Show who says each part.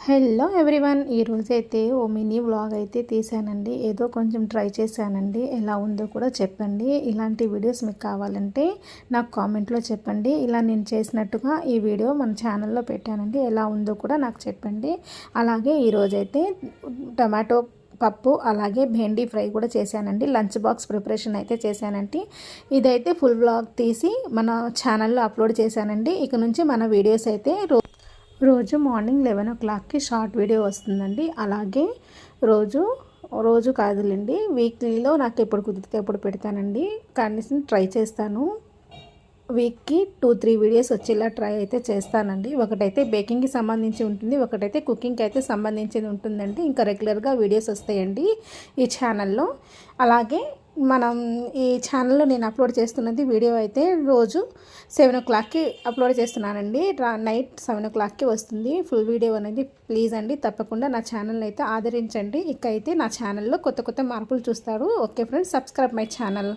Speaker 1: Hello everyone, ఈరోజైతే ఓ mini vlog అయితే తీసానండి. ఏదో కొంచెం ట్రై చేశానండి. ఎలా ఉందో కూడా చెప్పండి. ఇలాంటి వీడియోస్ మీకు కావాలంటే నాకు కామెంట్లో చెప్పండి. ఇలా నేను చేసినట్టుగా ఈ వీడియో మన ఛానల్లో పెట్టానండి. ఎలా ఉందో కూడా నాకు చెప్పండి. అలాగే ఈరోజైతే టమాటో పప్పు అలాగే భెండీ ఫ్రై కూడా చేశానండి. లంచ్ బాక్స్ ప్రిపరేషన్ అయితే చేశానండి. ఇదైతే ఫుల్ వ్లాగ్ తీసి మన ఛానల్లో అప్లోడ్ చేశానండి. ఇక నుంచి మన వీడియోస్ అయితే రోజు మార్నింగ్ 11 o'clockకి షార్ట్ వీడియో వస్తుందండి. అలాగే రోజు కాదులేండి, వీక్లీలో నాకు ఎప్పుడు కుదిరితే ఎప్పుడు పెడతానండి. కనీసం ట్రై చేస్తాను. వీక్కి 2-3 వీడియోస్ వచ్చేలా ట్రై అయితే చేస్తానండి. ఒకటైతే బేకింగ్కి సంబంధించి ఉంటుంది, ఒకటైతే కుకింగ్కి అయితే సంబంధించింది ఉంటుందండి. ఇంకా రెగ్యులర్గా వీడియోస్ వస్తాయండి ఈ ఛానల్లో. అలాగే మనం ఈ ఛానల్లో నేను అప్లోడ్ చేస్తున్నది వీడియో అయితే రోజు 7 o'clockకి అప్లోడ్ చేస్తున్నానండి. నైట్ 7 o'clockకి వస్తుంది ఫుల్ వీడియో అనేది. ప్లీజ్ అండి, తప్పకుండా నా ఛానల్ అయితే ఆదరించండి. ఇక అయితే నా ఛానల్లో కొత్త కొత్త మార్పులు చూస్తారు. Okay friends, subscribe my channel.